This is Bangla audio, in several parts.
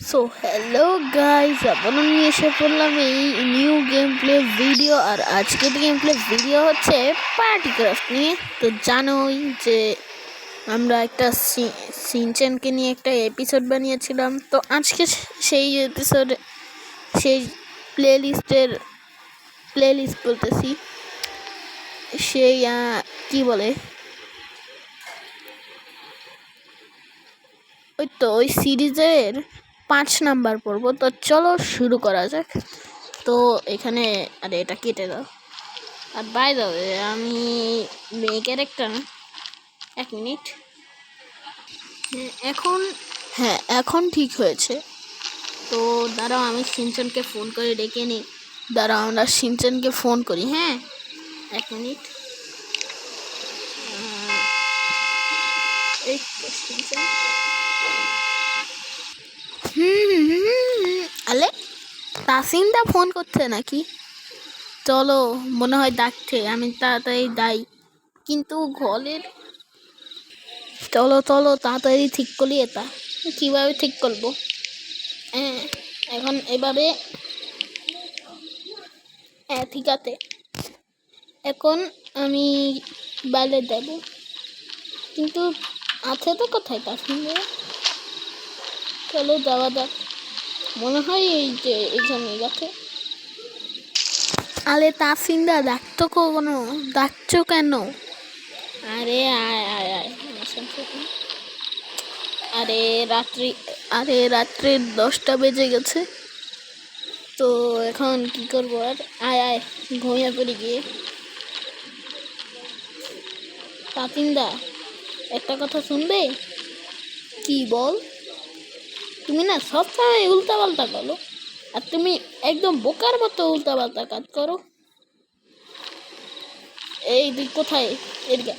সো হ্যালো গাইস, আবার আমি এসে পড়লাম এই নিউ গেম প্লে ভিডিও। আর আজকের গেম প্লে ভিডিও হচ্ছে পার্টি ক্রাফট নিয়ে। তো জানোই যে আমরা একটা সিনচেনকে নিয়ে একটা এপিসোড বানিয়েছিলাম। তো আজকে সেই এপিসোড, সেই প্লেলিস্ট বলতেছি, সেই কি বলে, ওই সিরিজের 5 নাম্বার পড়বো। তো চলো শুরু করা যাক। তো এখানে আরে এটা কেটে দাও। আর বাই দাও, আমি মেয়ে ক্যারেক্টার না। 1 মিনিট। এখন ঠিক হয়েছে। তো দাঁড়াও, আমি সিনচনকে ফোন করে ডেকে নিই। দাঁড়াও, আমরা সিনচনকে ফোন করি। হ্যাঁ, 1 মিনিট। এই তো সিনচন। আলে তাসিমদা ফোন করছে নাকি? চলো, মনে হয় ডাকছে। আমি তাড়াতাড়ি দাই, কিন্তু ঘরের। চলো চলো, তাড়াতাড়ি ঠিক করি। এটা কীভাবে ঠিক করবো? এখন এভাবে। ঠিক আছে। এখন আমি বাইরে দেব, কিন্তু আছে তো কোথায় কাশ্মীরে? চলো যাওয়া যাক। মনে হয় এই যে এখানে গেছে। আরে তাসিন্দা, ডাকছো কেন? আরে আয় আয় আয়। আরে রাত্রি 10টা বেজে গেছে। তো এখন কি করবো? আর আয় আয়, ঘুমিয়ে পড়ি গিয়ে। তাতিন্দা, একটা কথা শুনবে? কি বল? তুমি না সবসময় উল্টা পাল্টা করো, আর তুমি একদম বোকার মতো উল্টা পাল্টা কাজ করো। এই তুই কোথায়? এদিকে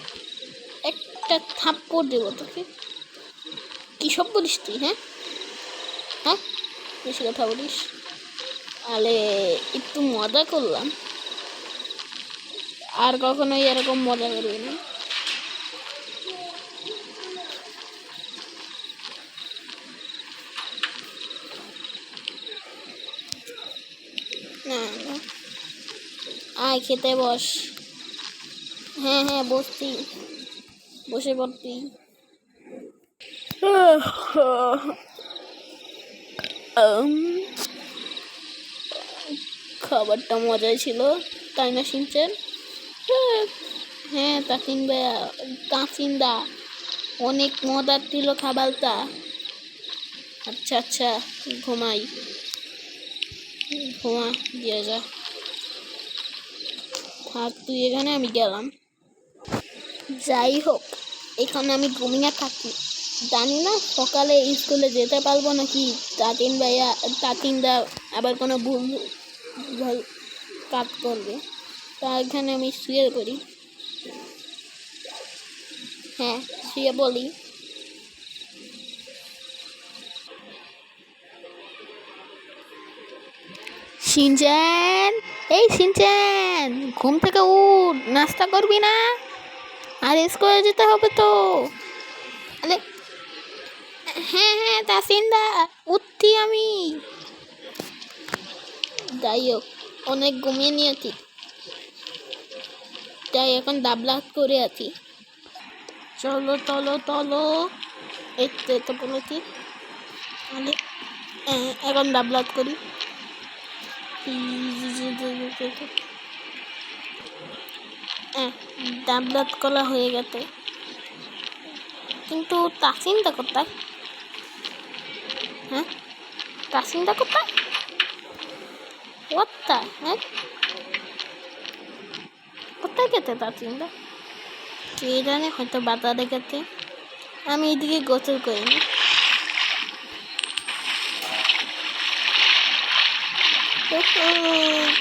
একটা থাপ্পড় দেবো তোকে। কি সব বলিস তুই? হ্যাঁ হ্যাঁ, বেশি কথা বলিস। আরে একটু মজা করলাম, আর কখনোই এরকম মজা করবি না। না না, আয় খেতে বস। হ্যাঁ হ্যাঁ, বসছি, বসে পড়তি। খাবারটা মজাই ছিল, তাই না সিনচেন? হ্যাঁ তাসিন্দা, অনেক মজার ছিল খাবারটা। আচ্ছা আচ্ছা, ঘুমাই, ঘুমা দিয়ে যা। থাক তুই এখানে, আমি গেলাম। যাই হোক, এখানে আমি ঘুমিয়ে থাকি। জানি না সকালে স্কুলে যেতে পারবো নাকি। তাতিনদা আবার কোনো ভুল কাজ করবে। তা এখানে আমি শুয়ে পড়ি। হ্যাঁ, শুয়ে বলি। সিনচেন, এই সিনচেন, ঘুম থেকে উঠ, নাস্তা করবি না? আর স্কুলে যেতে হবে তো। আরে হ্যাঁ হ্যাঁ তাসিন্দা, উঠছি আমি। যাই হোক, অনেক ঘুমিয়ে নিয়েছি, তাই এখন দাবলাত করে আছি। চলো চলো চলো, এই তো বলেছি। মানে এখন দাবলাত করি। দাবলাত করা হয়ে গেছে, কিন্তু তাসিন্দা কোথায়? হ্যাঁ, তাসিন্দা কোথায়? হ্যাঁ, কোথায় গেছে তাসিন্দা? কে জানে, হয়তো বাজারে গেছে। আমি এদিকে গোসল করিনি।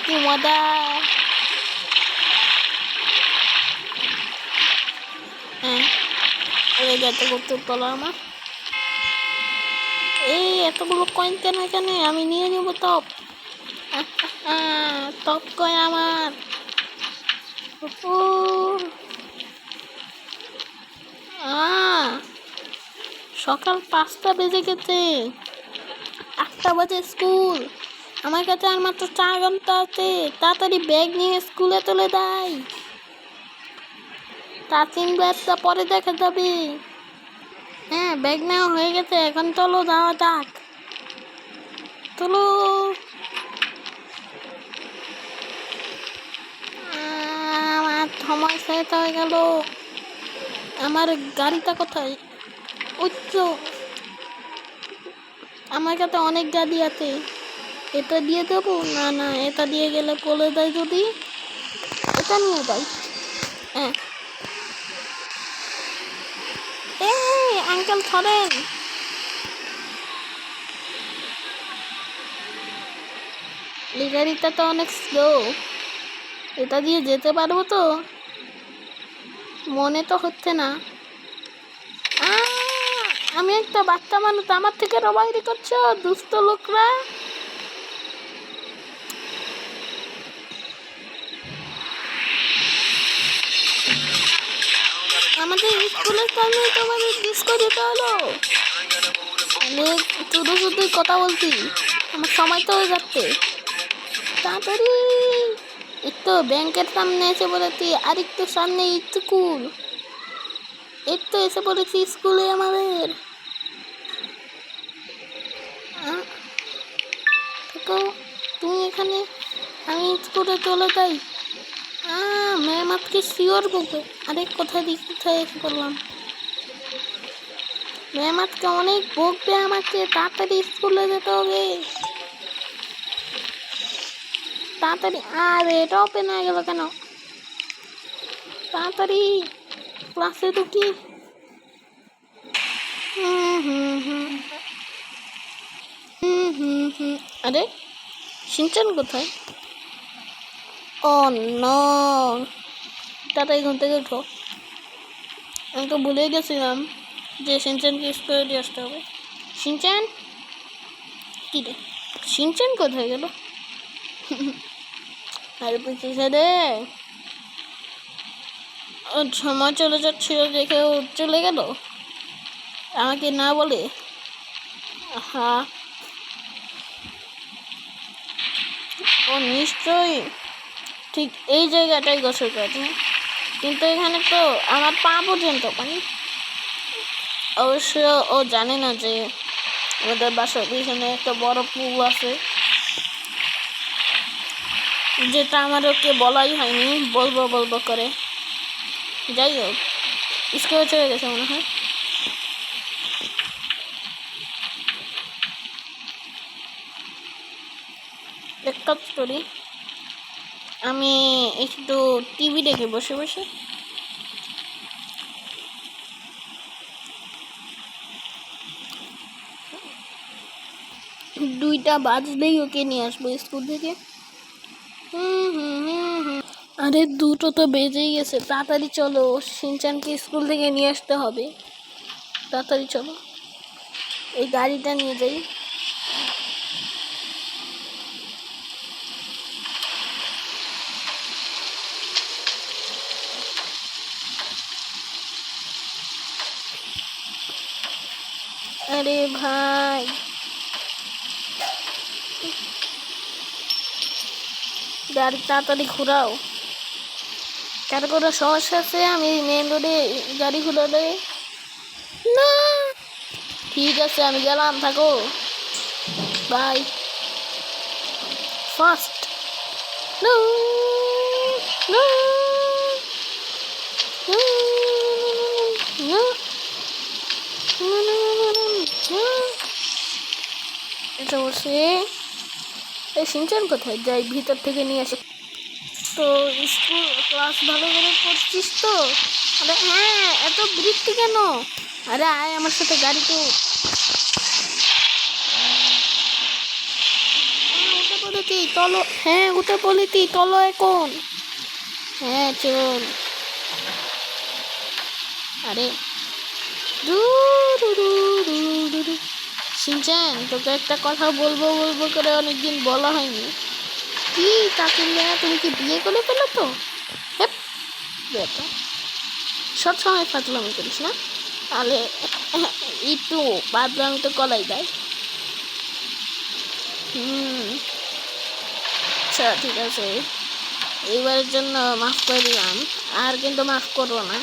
কি মজা! হ্যাঁ, এত গোসল করলো আমার। এই এতগুলো কয়েন কেন এখানে? আমি নিয়ে নেবো টপ। টপ কয়েন আমার। সকাল 5টা বেজে গেছে। 8টা বাজে স্কুল, আমার কাছে আর মাত্র 4 ঘন্টা আছে। তাড়াতাড়ি ব্যাগ নিয়ে স্কুলে চলে যাই। প্রাচীন ব্যাগটা পরে দেখা যাবে। হ্যাঁ, ব্যাগ নেওয়া হয়ে গেছে, এখন চলো যাওয়া যাক। চলো। আমার সময় শেষ হয়ে গেল। আমার গাড়িটা কোথায়? ওই তো, আমার কাছে অনেক গাড়ি আছে। এটা দিয়ে দেবো? না না, এটা দিয়ে গেলে পড়ে যায় যদি। এটা নিয়ে যাই। হ্যাঁ, এই আঙ্কেল ধরেন। এই গাড়িটা তো অনেক স্লো, এটা দিয়ে যেতে পারবো তো? মনে তো হচ্ছে না। আমি একটা বাচ্চা মানুষ, আমার থেকে রবাইরি করছো দুষ্ট লোকরা। আমাদের স্কুলের সামনে তোমাদের ডিস্কো দিতে হলো। আমি শুধু শুধুই কথা বলছি, আমার সময় তো হয়ে যাচ্ছে। তাড়াতাড়ি। একটু ব্যাংকের সামনে এসে পড়েছি, আর একটু সামনে স্কুল। এই তো এসে পড়েছি স্কুলে আমাদের। থাকো তুমি এখানে, আমি স্কুলে চলে যাই। ম্যাম আজকে শিওর বলবে। আরে কোথায় এসে পড়লাম। ম্যাম আজকে অনেক বকবে আমাকে, তাড়াতাড়ি স্কুলে যেতে হবে। তাড়াতাড়ি। আর এটা ওপেন হয়ে গেল কেন? তাড়াতাড়ি ক্লাসে ঢুকি। আরে সিনচান কোথায়? ও নো, তাড়াতাড়ি ঘুম থেকে উঠো। আমি তো ভুলে গেছিলাম যে সিনচানকে স্কুলে দিয়ে আসতে হবে। সিনচান কি রে, সিনচান কোথায় গেল? আরে পিছিয়ে দে। ওর সময় চলে যাচ্ছিল দেখে ও চলে গেল আমাকে না বলে। হ্যাঁ, ও নিশ্চয়ই ঠিক এই জায়গাটাই গোসল করেছে, কিন্তু এখানে তো আমার পা পর্যন্ত পানি। অবশ্য ও জানে না যে আমাদের বাসার পিছনে একটা বড় পুল আছে, যেটা আমার ওকে বলাই হয়নি, বলবো বলবো করে। যাই হোক, স্কুলে চলে গেছে মনে হয়। এক কাজ করি, আমি একটু টিভি দেখে বসে বসে। দুইটা বাজলেই ওকে নিয়ে আসবো স্কুল থেকে। আরে দুটো তো বেজেই গেছে, তাড়াতাড়ি চলো, শিনচানকে স্কুল থেকে নিয়ে আসতে হবে। তাড়াতাড়ি চলো, এই গাড়িটা নিয়ে যাই। আরে ভাই, গাড়ি তাড়াতাড়ি ঘুরাও। কারো কোনো সমস্যা আছে? আমি মেন রোডে গাড়ি ঘুরালে না। ঠিক আছে, আমি গেলাম, থাকো, বাই। ফার্স্ট নো নো এটা বসে। এই সিনচান কোথায়? যাই ভিতর থেকে নিয়ে আসি। তো স্কুল ক্লাস ভালো করে করছিস তো? আরে হ্যাঁ, এত বৃষ্টি কেন? আরে আয় আমার সাথে গাড়িতে। উঠে পড়েছি, চলো। হ্যাঁ, উঠে পড়েছি, চলো এখন। হ্যাঁ চল। আরে সিনচান, তোকে একটা কথা বলবো বলবো করে অনেকদিন বলা হয়নি। কি কাকিমা, তুমি কি বিয়ে করে ফেলো তো? হ্যাঁ, বেটা সব সময় ফাজলামি করিস না, তাহলে একটু বাদলামি তো কলাই দেয়। আচ্ছা ঠিক আছে, এইবারের জন্য মাফ করে দিলাম, আর কিন্তু মাফ করবো না।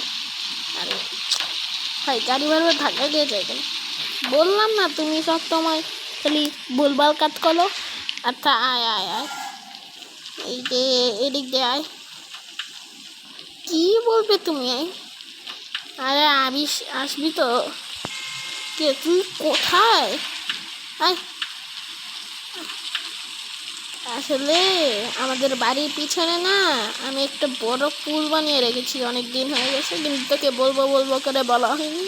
আরে ভাই গাড়ি বারবার ধাক্কা দিয়ে যায় কেন? বললাম না তুমি সব সময় খালি ভুলভাল কাজ করো। আচ্ছা আয় আয় আয়, এই যে এদিক দিয়ে আয়। কি বলবে তুমি? আরে আসবি তো? কে তুই? কোথায়? আয়। আসলে আমাদের বাড়ির পিছনে না আমি একটা বড় পুল বানিয়ে রেখেছি, অনেক দিন হয়ে গেছে, কিন্তু তোকে বলবো বলবো করে বলা হয়নি।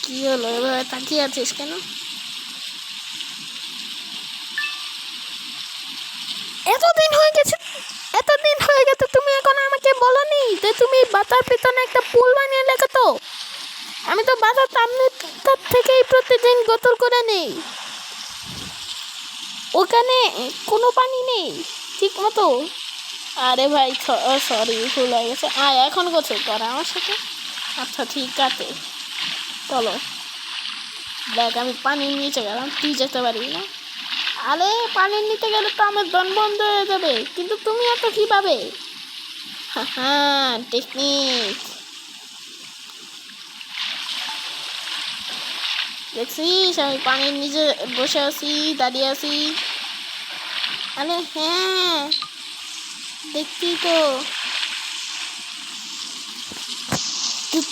কি হলো, এভাবে তাকিয়ে আছিস কেন? এতদিন হয়ে গেছে, তুমি এখন আমাকে বলনি যে তুমি বাতার পিছনে একটা পুল বানিয়ে রেখো। তো আমি তো বাজার সামনে থেকেই প্রতিদিন গোসল করে নেই, ওখানে কোনো পানি নেই ঠিক মতো। আরে ভাই সরি, ভুল হয়ে গেছে। আয় এখন গোসল কর আমার সাথে। আচ্ছা ঠিক আছে চলো। দেখ আমি পানি নিচে গেলাম, তুই যেতে পারবি না। আরে পানি নিতে গেলে তো আমার দম বন্ধ হয়ে যাবে, কিন্তু তুমি এত কিভাবে? হ্যাঁ টেকনিক দেখছিস, আমি পানির নিচে বসে আছি, দাঁড়িয়ে আছি। আরে হ্যাঁ দেখছি তো।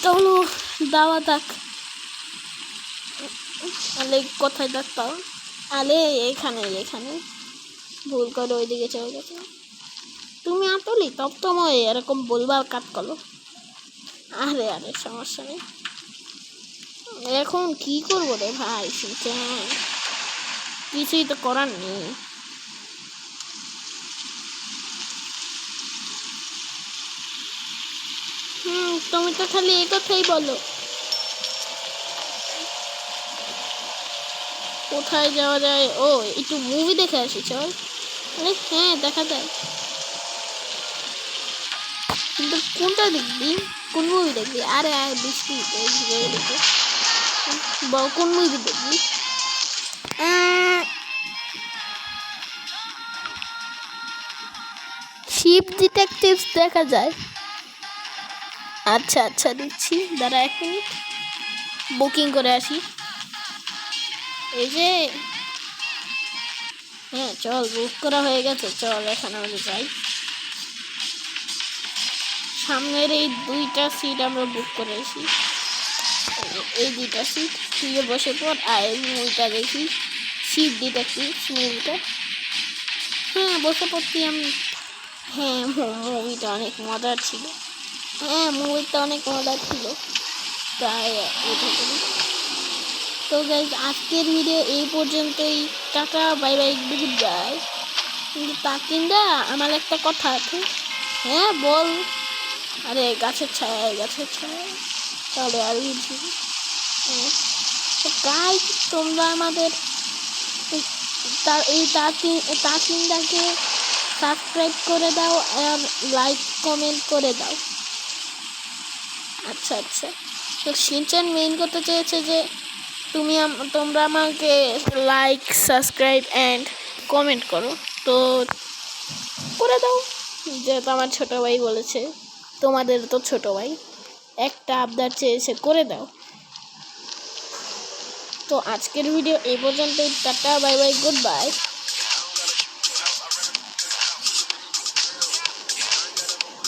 চলো দাওয়া থাক। আলে কোথায় ডাকতাম? আলে এখানে এখানে, ভুল করে ওইদিকে চলে গেছে। তুমি আতলি তব তোমায় এরকম বলবার কাজ করো। আরে আরে সমস্যা নেই, এখন কি করবো রে ভাই, কিছুই তো করার নেই। তুমি তো খালি এই কথাই বলো। কোথায় যাওয়া যায়? ও একটু মুভি দেখে আসি চল। আরে হ্যাঁ দেখা যায়, কিন্তু কোনটা দেখবি? কোন মুভি দেখবি? আরে আরে বৃষ্টি দেখবি, কোন মুভি দেখবি? শিপ ডিটেকটিভস দেখা যায়। আচ্ছা আচ্ছা দিচ্ছি, দাঁড়া 1 মিনিট, বুকিং করে আসি। এই যে হ্যাঁ চল, বুক করা হয়ে গেছে, চল এখন আমরা যাই। সামনের এই 2টা সিট আমরা বুক করে আসি, এই 2টা সিট, তুই বসে পড়। আর মুভিটা দেখি, শিপ ডিটেকটিভস মুভিটা। হ্যাঁ বসে পড়ছি আমি। হ্যাঁ মুভিটা অনেক মজার ছিল, মুভিটা অনেক মজার ছিল, তাই এটা করি। তো গাইজ আজকের ভিডিও এই পর্যন্তই, tata bye bye good bye. কিন্তু তাকিন্দা আমার একটা কথা আছে। হ্যাঁ বল। আরে গাছের ছায় তাহলে আর বুঝি। তো গাইজ তোমরা আমাদের এই তাকিন্দাকে সাবস্ক্রাইব করে দাও আর লাইক কমেন্ট করে দাও। আচ্ছা আচ্ছা, তো শিনচান মেইন করতে চেয়েছে যে তোমরা আমাকে লাইক সাবস্ক্রাইব অ্যান্ড কমেন্ট করো, তো করে দাও, যেহেতু আমার ছোটো ভাই বলেছে, তোমাদের তো ছোটো ভাই একটা আবদার চেয়েছে, করে দাও। তো আজকের ভিডিও এই পর্যন্তই, tata bye bye good bye.